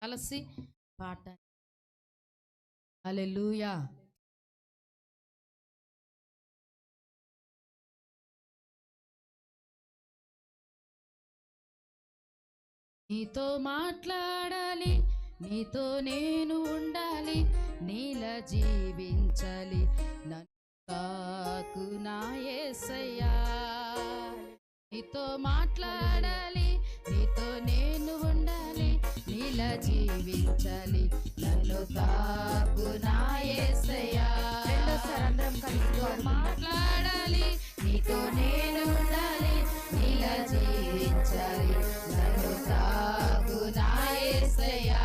కలిసి పాట. హల్లెలూయా. నీతో మాట్లాడాలి, నీతో నేను ఉండాలి, నీలా జీవించాలి, నన్ను తాకు నా యేసయ్యా. నీతో మాట్లాడాలి, నీతో నేను ఉండాలి, నీలా జీవించాలి, నన్ను తాకు నా యేసయ్యా. నీతో మాట్లాడాలి, నీతో నేను ఉండాలి, నీలా జీవించాలి, నన్ను తాకు నా యేసయ్యా.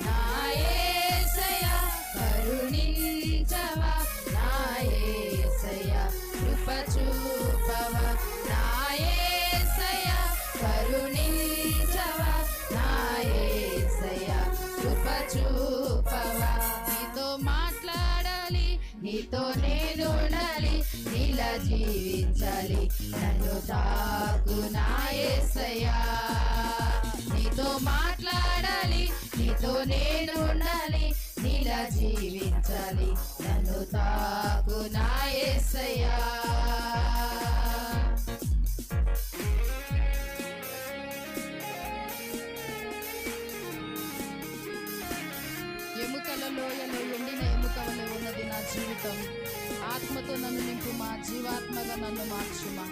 నా యేసయ్యా కరుణించవా, నా యేసయ్యా కృప చూపవా, నా యేసయ్యా కరుణించవా, నా యేసయ్యా కృప చూపవా. నీతో మాట్లాడాలి, నీతో నేను ఉండాలి, నీలా జీవించాలి, నన్ను తాకు నా యేసయ్యా. నీతో మాట్లాడాలి, నీతో నేను ఉండాలి, నీలా జీవించాలి, నన్ను తాకు నా యేసయ్యా. ఎముకల లోయలో ఎండిన ఎముక వలె ఉన్నది నా జీవితం. ఆత్మతో నన్ను నింపుమా, జీవాత్మగా నన్ను మార్చుమా.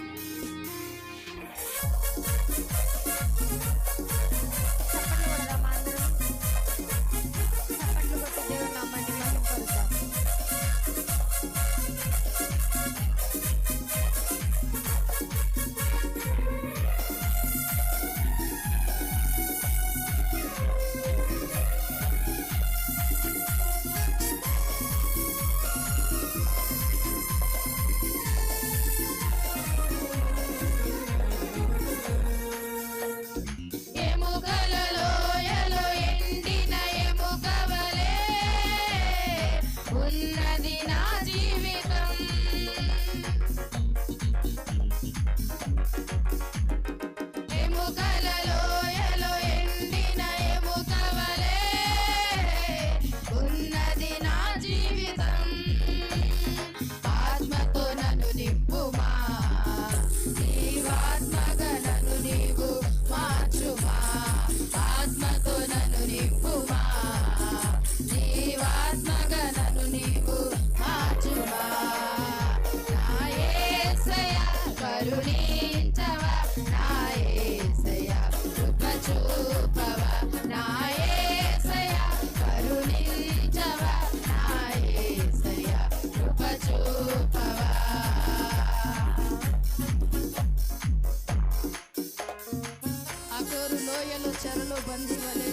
చెరలో బందీ వలె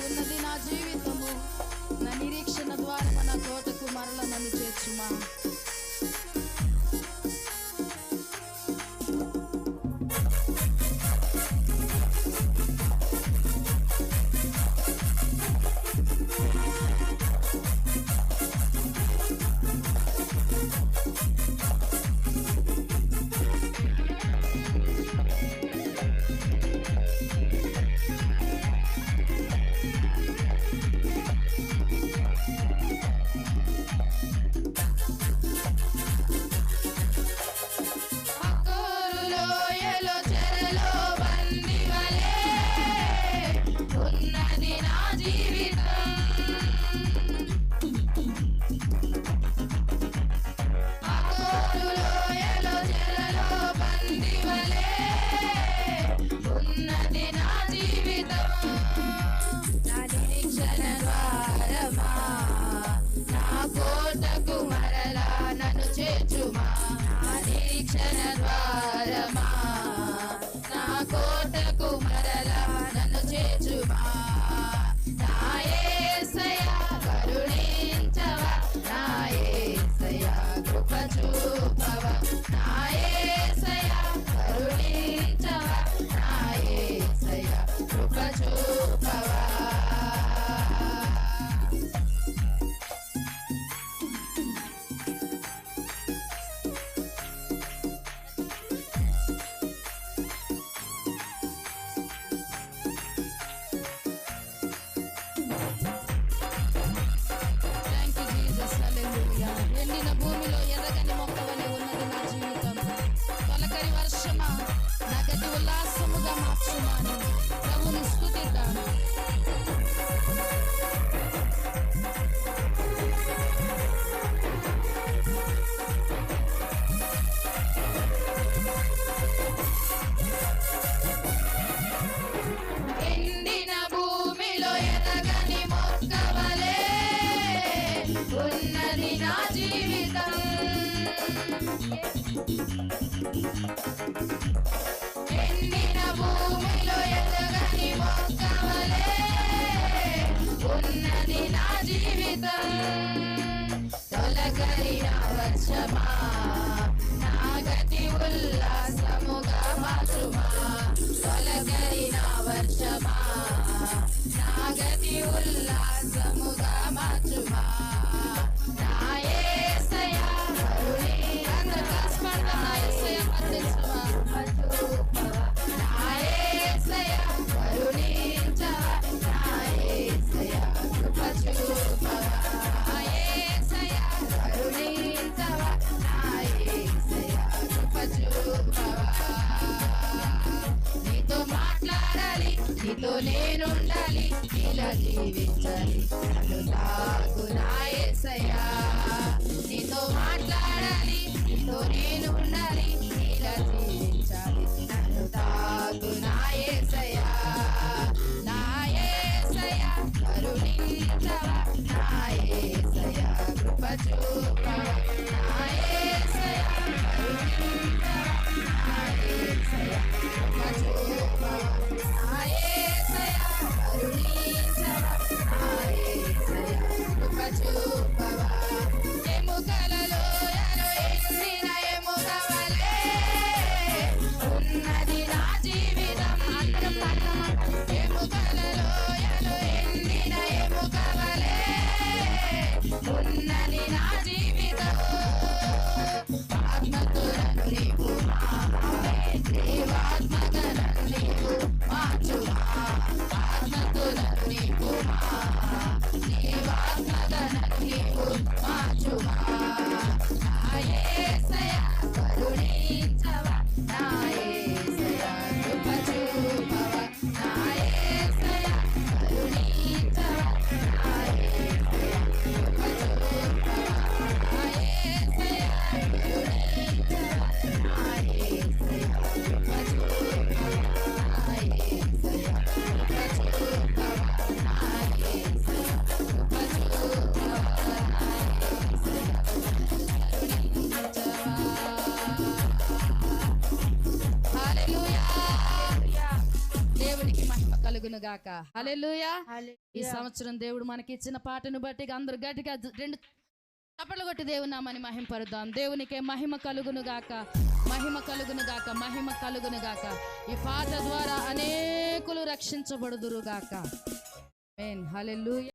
ఉన్నది నా జీవితము. నా నిరీక్షణ ద్వారా నా తోటకు మరల నన్ను చేర్చుమా. గతి ఉల్లాసముగా మార్చుమాని ప్రభుని స్తుతిద్దాం. ఎండిన భూమిలో ఎదగని మొక్కవలే ఉన్నది నా జీవితం. ఎండిన భూమిలో ఎదగని మొక్కవలే ఉన్నది నా జీవితం. తొలకరిన వర్షమా నా గతి ఉల్లాసముగా మార్చుమా. తొలకరిన వర్షమా నా గతి ఉల్లాసముగా మార్చుమా. నా యేసయ్యా కరుణే అందరూ కష్టపడతాం. నా యేసయ్య మధ్యస్థమా నా యేసయ్య కరుణించవా. నా యేసయ్య కృప చూపవా. నా యేసయ్య కరుణించవా. నా యేసయ్య కృప చూపవా. నీతో మాట్లాడాలి, నీతో నేనుండాలి, నీలా జీవించాలి, నన్ను తాకు నా యేసయ్యా. నీతో మాట్లాడాలి, నీతో నేను ఉండాలి, నీలా జీవించాలి, నన్ను తాకు నా యేసయ్యా. నా యేసయ్యా కరుణించవా. నా యేసయ్యా కృప చూపవా. నా యేసయ్యా కరుణించవా. నా యేసయ్యా కృప చూపవా. నా యేసయ్యా కరుణించవా. నా యేసయ్యా కృప చూపవా. ఎముకలలో ఎండిన ఎముకవలే ఉన్నది నా జీవితం. అందరం పాడదామా? ఎముకలలో ఎండిన ఎముకవలే ఉన్నది నా జీవితం. ఆత్మతో నన్ను నీవు మార్చుమా. దేవాత్మగా నన్ను నీవు మార్చుమా. ఆత్మతో నన్ను నీవు దేవాత్మగా నన్ను నీవు మార్చుమా. నా యేసయ్యా కరుణించవా. నా యేసయ్యా కృప చూపవా. నా యేసయ్యా కరుణించవా. నా యేసయ్యా కృప చూపవా. నా యేసయ్యా కరుణించవా. నా యేసయ్యా కృప చూపవా. నా యేసయ్యా కృప చూపవా. నా యేసయ్యా కృప చూపవా. నా యేసయ్యా కరుణించవా. హల్లెలూయా. దేవునికి మహిమ కలుగును గాక. హల్లెలూయా. ఈ సంవత్సరం దేవుడు మనకి ఇచ్చిన పాటను బట్టి అందరూ గట్టిగా రెండు చప్పట్లు కొట్టి దేవుని నామాన్ని మహిమపరుద్దాం. దేవునికే మహిమ కలుగును గాక, మహిమ కలుగును గాక, మహిమ కలుగును గాక. ఈ పాట ద్వారా అనేకులు రక్షించబడుదురు గాక. ఆమేన్. హల్లెలూయా.